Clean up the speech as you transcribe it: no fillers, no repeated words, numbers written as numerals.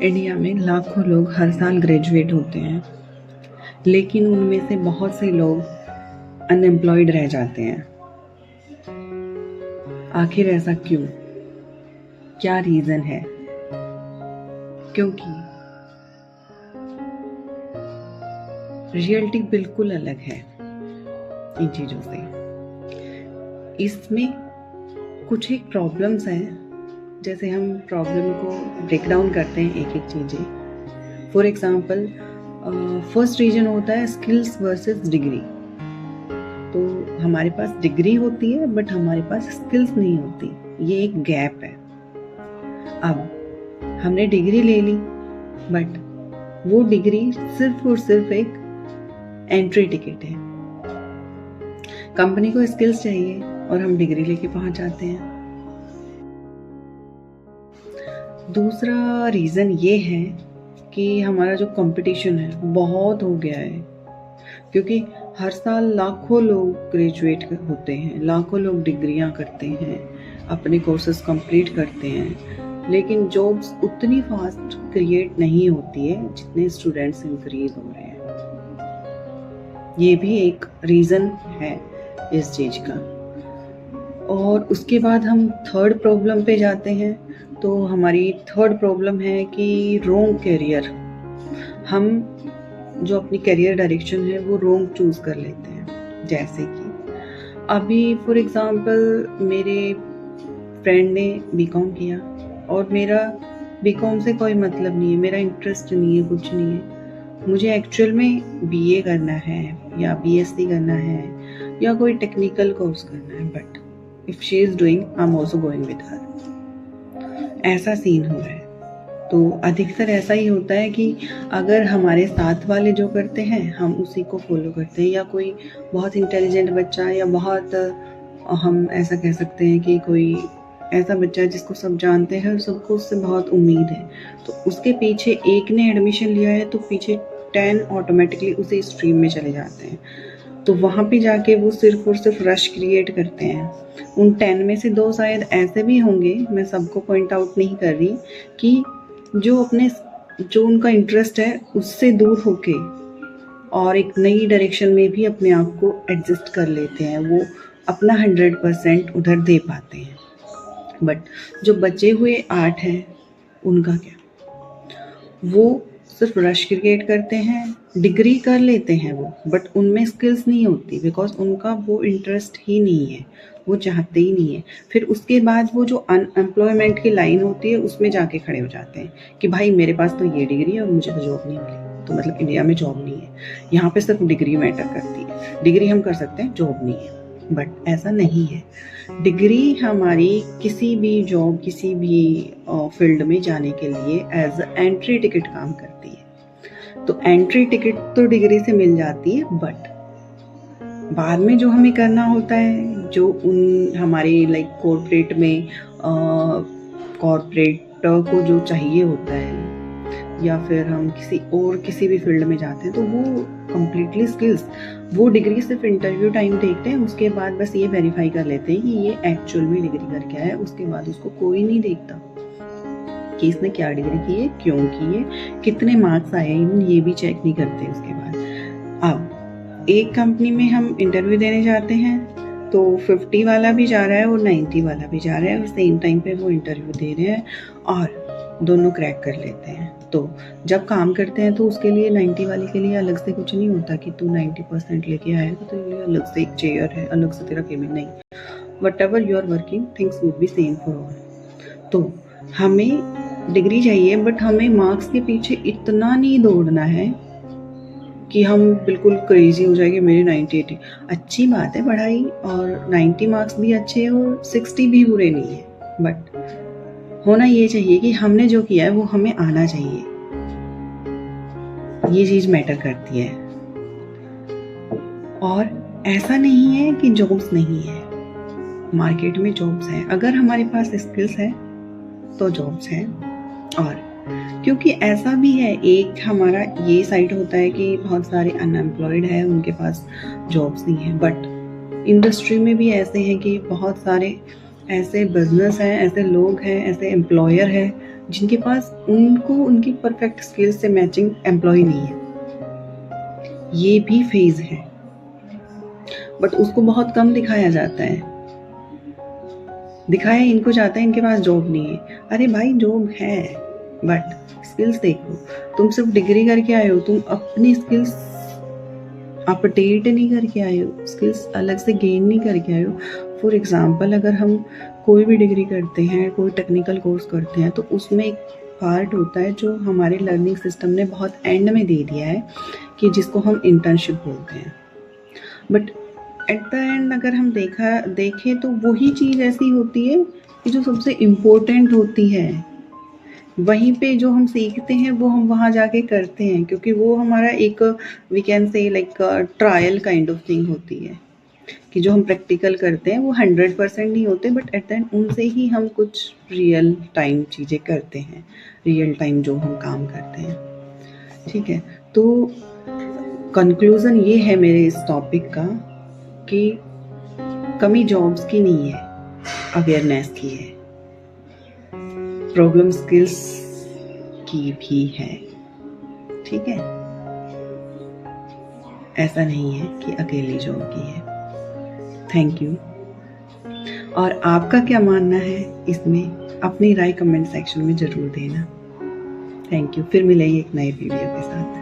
India में लाखों लोग हर साल ग्रेजुएट होते हैं, लेकिन उनमें से बहुत से लोग अनएम्प्लॉयड रह जाते हैं। आखिर ऐसा क्यों? क्या रीज़न है? क्योंकि रियलिटी बिल्कुल अलग है इन चीज़ों से। इसमें कुछ एक प्रॉब्लम्स हैं, जैसे हम प्रॉब्लम को ब्रेक डाउन करते हैं एक एक चीज़ें। फॉर एग्जांपल, फर्स्ट रीजन होता है स्किल्स वर्सेस डिग्री। तो हमारे पास डिग्री होती है बट हमारे पास स्किल्स नहीं होती, ये एक गैप है। अब हमने डिग्री ले ली बट वो डिग्री सिर्फ और सिर्फ एक एंट्री टिकट है। कंपनी को स्किल्स चाहिए और हम डिग्री लेके पहुंच जाते हैं। दूसरा रीज़न ये है कि हमारा जो कंपटीशन है बहुत हो गया है, क्योंकि हर साल लाखों लोग ग्रेजुएट होते हैं, लाखों लोग डिग्रियां करते हैं, अपने कोर्सेज कंप्लीट करते हैं, लेकिन जॉब्स उतनी फास्ट क्रिएट नहीं होती है जितने स्टूडेंट्स इंक्रीज हो रहे हैं। ये भी एक रीज़न है इस चीज़ का। और उसके बाद हम थर्ड प्रॉब्लम पे जाते हैं। तो हमारी थर्ड प्रॉब्लम है कि रॉन्ग करियर। हम जो अपनी करियर डायरेक्शन है वो रॉन्ग चूज कर लेते हैं। जैसे कि अभी फॉर एग्जांपल मेरे फ्रेंड ने बीकॉम किया और मेरा बीकॉम से कोई मतलब नहीं है, मेरा इंटरेस्ट नहीं है, कुछ नहीं है। मुझे एक्चुअल में बीए करना है या बीएससी करना है या कोई टेक्निकल कोर्स करना है, but if she is doing I am also going with her. ऐसा सीन हो रहा है। तो अधिकतर ऐसा ही होता है कि अगर हमारे साथ वाले जो करते हैं हम उसी को फॉलो करते हैं, या कोई बहुत इंटेलिजेंट बच्चा या बहुत हम ऐसा कह सकते हैं कि कोई ऐसा बच्चा है जिसको सब जानते हैं और सबको उससे बहुत उम्मीद है, तो उसके पीछे एक ने एडमिशन लिया है तो पीछे 10 ऑटोमेटिकली उसी स्ट्रीम में चले जाते हैं। तो वहाँ पे जाके वो सिर्फ और सिर्फ रश क्रिएट करते हैं। उन 10 में से 2 शायद ऐसे भी होंगे, मैं सबको पॉइंट आउट नहीं कर रही, कि जो उनका इंटरेस्ट है उससे दूर होके और एक नई डायरेक्शन में भी अपने आप को एडजस्ट कर लेते हैं, वो अपना 100% उधर दे पाते हैं। बट जो बचे हुए 8 हैं उनका क्या? वो सिर्फ रश क्रिएट करते हैं, डिग्री कर लेते हैं वो, बट उनमें स्किल्स नहीं होती, बिकॉज उनका वो इंटरेस्ट ही नहीं है, वो चाहते ही नहीं है। फिर उसके बाद वो जो अनएम्प्लॉयमेंट की लाइन होती है उसमें जाके खड़े हो जाते हैं कि भाई मेरे पास तो ये डिग्री है और मुझे तो जॉब नहीं मिली। तो मतलब इंडिया में जॉब नहीं है, यहाँ पे सिर्फ डिग्री मैटर करती है। डिग्री हम कर सकते हैं, जॉब नहीं है, बट ऐसा नहीं है। डिग्री हमारी किसी भी जॉब, किसी भी फील्ड में जाने के लिए एज एंट्री टिकट काम करती है। तो एंट्री टिकट तो डिग्री से मिल जाती है, बट बाद में जो हमें करना होता है, जो उन हमारे लाइक कॉर्पोरेट में कॉर्पोरेट को जो चाहिए होता है, या फिर हम किसी भी फील्ड में जाते हैं, तो वो कम्प्लीटली स्किल्स, वो डिग्री सिर्फ इंटरव्यू टाइम देखते हैं, उसके बाद बस ये वेरीफाई कर लेते हैं कि ये एक्चुअल में डिग्री करके आया है। उसके बाद उसको कोई नहीं देखता कि इसने क्या डिग्री की है, क्यों की है, कितने मार्क्स आए, इवन ये भी चेक नहीं करते उसके बाद। अब एक कंपनी में हम इंटरव्यू देने जाते हैं तो 50 वाला भी जा रहा है और 90 वाला भी जा रहा है, और सेम टाइम पे वो इंटरव्यू दे रहे हैं और दोनों क्रैक कर लेते हैं। तो जब काम करते हैं तो उसके लिए 90 वाले के लिए अलग से कुछ नहीं होता कि तू 90% लेके आएगा तो ये अलग से एक चेयर है, अलग से तेरा केबिन, नहीं। Whatever you are working, things would be same for all. तो हमें डिग्री चाहिए, बट हमें मार्क्स के पीछे इतना नहीं दौड़ना है कि हम बिल्कुल क्रेजी हो जाएंगे मेरे 90-80। अच्छी बात है पढ़ाई, और 90 मार्क्स भी अच्छे और 60 भी बुरे नहीं है, बट होना ये चाहिए कि हमने जो किया है वो हमें आना चाहिए। ये चीज मैटर करती है। और ऐसा नहीं है कि जॉब्स नहीं है, मार्केट में जॉब्स हैं। अगर हमारे पास स्किल्स है तो जॉब्स हैं। और क्योंकि ऐसा भी है, एक हमारा ये साइड होता है कि बहुत सारे अनएम्प्लॉयड है, उनके पास जॉब्स नहीं है, बट इंडस्ट्री में भी ऐसे हैं कि बहुत सारे ऐसे बिजनेस हैं, ऐसे लोग हैं, ऐसे एम्प्लॉयर हैं जिनके पास उनको उनकी परफेक्ट स्किल्स से मैचिंग एम्प्लॉय नहीं है। ये भी फेज है, बट उसको बहुत कम दिखाया जाता है। दिखाया इनको जाता है इनके पास जॉब नहीं है। अरे भाई जॉब है, बट स्किल्स देखो। तुम सिर्फ डिग्री करके आए हो, तुम अपनी स्किल्स अपडेट नहीं करके आए हो, स्किल्स अलग से गेन नहीं करके आए हो। फॉर एग्जाम्पल, अगर हम कोई भी डिग्री करते हैं, कोई टेक्निकल कोर्स करते हैं, तो उसमें एक पार्ट होता है जो हमारे लर्निंग सिस्टम ने बहुत एंड में दे दिया है, कि जिसको हम इंटर्नशिप बोलते हैं। बट एट द एंड अगर हम देखें तो वही चीज़ ऐसी होती है कि जो सबसे इम्पोर्टेंट होती है। वहीं पे जो हम सीखते हैं वो हम वहाँ जाके करते हैं, क्योंकि वो हमारा एक we can say like trial kind of thing होती है, कि जो हम प्रैक्टिकल करते हैं वो 100% नहीं होते, बट एट द एंड उनसे ही हम कुछ रियल टाइम चीज़ें करते हैं, रियल टाइम जो हम काम करते हैं। ठीक है, तो कंक्लूज़न ये है मेरे इस टॉपिक का कि कमी जॉब्स की नहीं है, अवेयरनेस की है। प्रॉब्लम स्किल्स की भी है। ठीक है, ऐसा नहीं है कि अकेली जॉब की है। Thank you. और आपका क्या मानना है इसमें, अपनी राय कमेंट सेक्शन में ज़रूर देना। Thank you. फिर मिलेंगे एक नए वीडियो के साथ।